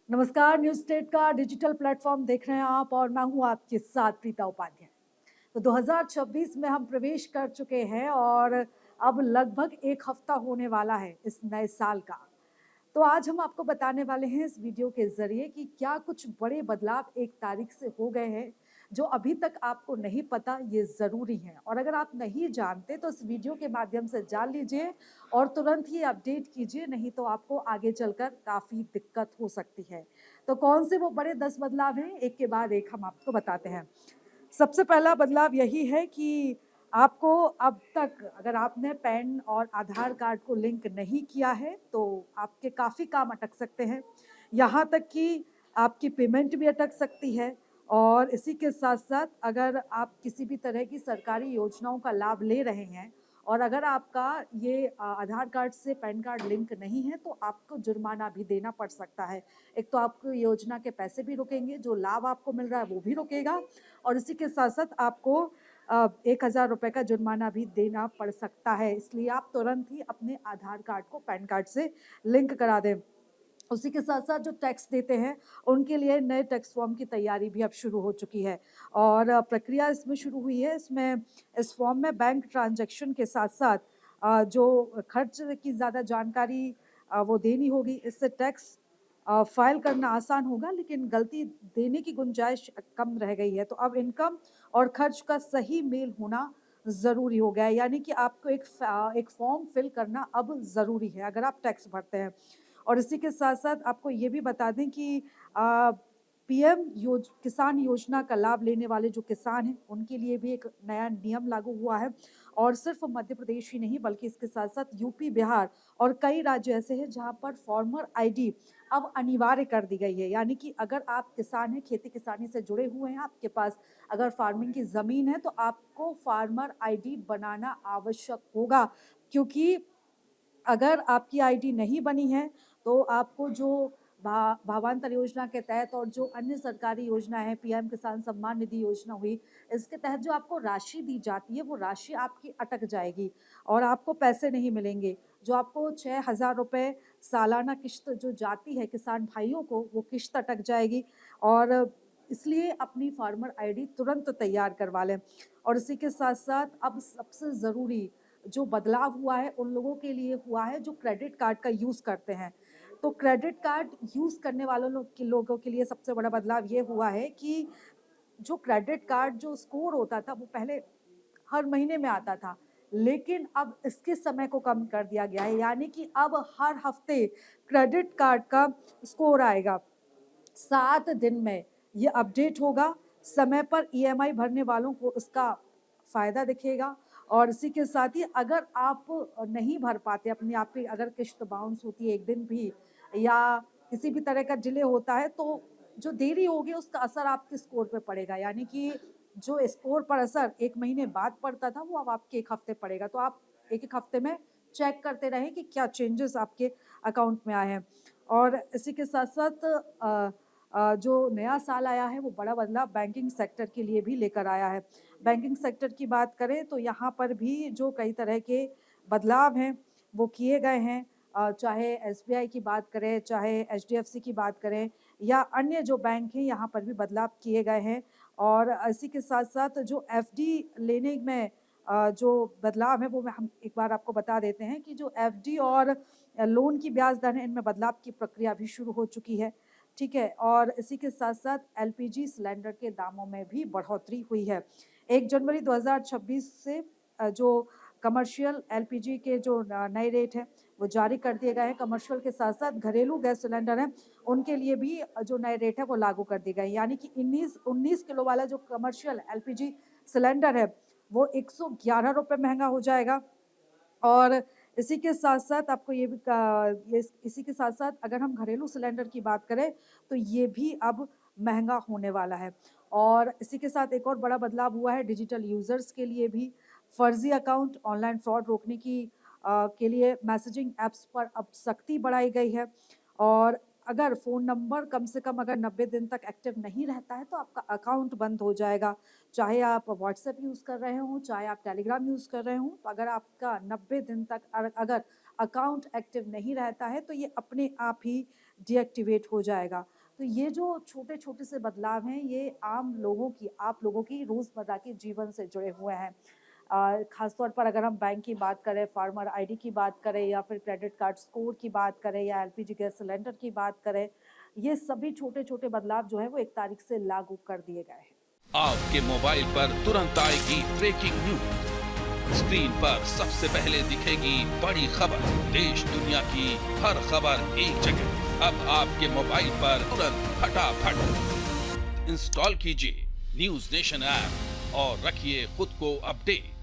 नमस्कार, news state का digital platform देख रहे हैं आप और मैं हूं आपके साथ प्रीता उपाध्याय। तो 2026 में हम प्रवेश कर चुके हैं और अब लगभग एक हफ्ता होने वाला है इस नए साल का। तो आज हम आपको बताने वाले हैं इस वीडियो के जरिए कि क्या कुछ बड़े बदलाव 1 तारीख से हो गए हैं जो अभी तक आपको नहीं पता, ये ज़रूरी है। और अगर आप नहीं जानते तो इस वीडियो के माध्यम से जान लीजिए और तुरंत ही अपडेट कीजिए, नहीं तो आपको आगे चलकर काफ़ी दिक्कत हो सकती है। तो कौन से वो बड़े 10 बदलाव हैं, एक के बाद एक हम आपको बताते हैं। सबसे पहला बदलाव यही है कि आपको अब तक अगर आपने पैन और आधार कार्ड को लिंक नहीं किया है तो आपके काफ़ी काम अटक सकते हैं। यहाँ तक कि आपकी पेमेंट भी अटक सकती है। और इसी के साथ-साथ अगर आप किसी भी तरह की सरकारी योजनाओं का लाभ ले रहे हैं और अगर आपका ये आधार कार्ड से पैन कार्ड लिंक नहीं है तो आपको जुर्माना भी देना पड़ सकता है। एक तो आपको योजना के पैसे भी रुकेंगे, जो लाभ आपको मिल रहा है वो भी रुकेगा और इसी के साथ-साथ आपको 1000 रुपए का जुर्माना भी देना पड़ सकता है। इसलिए आप तुरंत ही अपने आधार कार्ड को पैन कार्ड से लिंक करा दें। उसी के साथ-साथ जो टैक्स देते हैं, उनके लिए नए टैक्स फॉर्म की तैयारी भी अब शुरू हो चुकी है और प्रक्रिया इसमें शुरू हुई है। इसमें इस फॉर्म में बैंक ट्रांज़ैक्शन के साथ-साथ जो खर्च की ज़्यादा जानकारी वो देनी होगी। इससे टैक्स फ़ाइल करना आसान होगा, लेकिन गलती देने की गुंजाइश कम रह गई है। तो अब इनकम और खर्च का सही मेल होना ज़रूरी हो गया है, यानी कि आपको एक फॉर्म फिल करना अब ज़रूरी है, अगर आप टैक्स भरते हैं। और इसी के साथ-साथ आपको ये भी बता दें कि अ, पीएम किसान योजना का लाभ लेने वाले जो किसान हैं, उनके लिए भी एक नया नियम लागू हुआ है और सिर्फ़ मध्य प्रदेश ही नहीं बल्कि इसके साथ-साथ यूपी, बिहार और कई राज्य ऐसे हैं जहाँ पर फार्मर आईडी अब अनिवार्य कर दी गई है। यानी कि अगर आप किसान हैं, खेती-किसानी से जुड़े हुए हैं, आपके पास अगर फार्मिंग की ज़मीन है, तो आपको फार्मर आईडी बनाना आवश्यक होगा, क्योंकि अगर आपकी आईडी नहीं बनी है, तो आपको जो भावांतर योजना के तहत और जो अन्य सरकारी योजना है, पीएम किसान सम्मान निधि योजना हुई, इसके तहत जो आपको राशि दी जाती है, वो राशि आपकी अटक जाएगी और आपको पैसे नहीं मिलेंगे। जो आपको 6000 रुपए सालाना किश्त जो जाती है किसान भाइयों को, वो किश्त अटक जाएगी और इसलिए अपनी फार्मर आईडी तुरंत तैयार करवा लें। और इसी के साथ-साथ अब सबसे ज़रूरी जो बदलाव हुआ है उन लोगों के लिए हुआ है जो क्रेडिट कार्ड का यूज़ करते हैं। तो क्रेडिट कार्ड यूज़ करने वालों लोगों के लिए सबसे बड़ा बदलाव ये हुआ है कि जो क्रेडिट कार्ड जो स्कोर होता था वो पहले हर महीने में आता था, लेकिन अब इसके समय को कम कर दिया गया है, यानी कि अब हर हफ्ते क्रेडिट कार्ड का स्कोर आएगा। 7 दिन में ये अपडेट होगा, समय पर ईएमआई भरने वालों को इसका फ़ायदा दिखेगा और इसी के साथ ही अगर आप नहीं भर पाते अपनी आपकी अगर किश्त बाउंस होती है 1 दिन भी या किसी भी तरह का डिले होता है, तो जो देरी होगी उसका असर आपके स्कोर पे पड़ेगा। यानी कि जो स्कोर पर असर 1 महीने बाद पड़ता था, वो अब आपके 1 हफ्ते पड़ेगा। तो आप 1-1 हफ्ते में चेक करते रहें कि क्या चेंजेज़ आपके अकाउंट में आए हैं। और इसी के साथ-साथ जो नया साल आया है वो बड़ा बदलाव बैंकिंग सेक्टर के लिए भी लेकर आया है। बैंकिंग सेक्टर की बात करें तो यहाँ पर भी जो कई तरह के बदलाव हैं वो किए गए हैं। चाहे एसबीआई की बात करें, चाहे एचडीएफसी की बात करें या अन्य जो बैंक हैं, यहाँ पर भी बदलाव किए गए हैं। और इसी के साथ-साथ जो एफडी लेने में जो बदलाव है वो मैं हम एक बार आपको बता देते हैं कि जो एफडी और लोन की ब्याज दर है, इनमें बदलाव की प्रक्रिया भी शुरू हो चुकी है। ठीक है? और इसी के साथ-साथ एलपीजी सिलेंडर के दामों में भी बढ़ोतरी हुई है। 1 जनवरी 2026 से जो कमर्शियल एलपीजी के जो नए रेट हैं, वो जारी कर दिए गए हैं। कमर्शियल के साथ-साथ घरेलू गैस सिलेंडर हैं, उनके लिए भी जो नए रेट है वो लागू कर दिए गए हैं। यानी कि 19 किलो वाला जो कमर्शियल एलपीजी सिलेंडर है, वो 111 रुपए महँगा हो जाएगा। और इसी के साथ-साथ आपको ये भी का ये इसी के साथ-साथ अगर हम घरेलू सिलेंडर की बात करें, तो ये भी अब महँगा होने वाला है। और इसी के साथ एक और बड़ा बदलाव हुआ है डिजिटल यूज़र्स के लिए भी। फर्ज़ी अकाउंट, ऑनलाइन फ्रॉड रोकने के लिए मैसेजिंग ऐप्स पर अब सख्ती बढ़ाई गई है और अगर फ़ोन नंबर कम से कम अगर 90 दिन तक एक्टिव नहीं रहता है, तो आपका अकाउंट बंद हो जाएगा। चाहे आप व्हाट्सएप यूज़ कर रहे हों, चाहे आप टेलीग्राम यूज़ कर रहे हों, तो अगर आपका 90 दिन तक अगर अकाउंट एक्टिव नहीं रहता है, तो ये अपने आप ही डीएक्टिवेट हो जाएगा। तो ये जो छोटे-छोटे से बदलाव हैं, ये आम लोगों की, आप लोगों की रोज़मर्रा के जीवन से जुड़े हुए हैं। ख़ास तौर पर अगर हम बैंक की बात करें, फार्मर आईडी की बात करें या फिर क्रेडिट कार्ड स्कोर की बात करें या एलपीजी गैस सिलेंडर की बात करें, ये सभी छोटे-छोटे बदलाव जो हैं वो 1 तारीख से लागू कर दिए गए हैं। आपके मोबाइल पर तुरंत आएगी ब्रेकिंग न्यूज। स्क्रीन पर सबसे पहले दिखेगी बड़ी खबर। देश दुनिया की हर खबर एक जगह। अब आपके मोबाइल पर तुरंत फटाफट इंस्टॉल कीजिए न्यूज नेशन ऐप और रखिए खुद को अपडेट।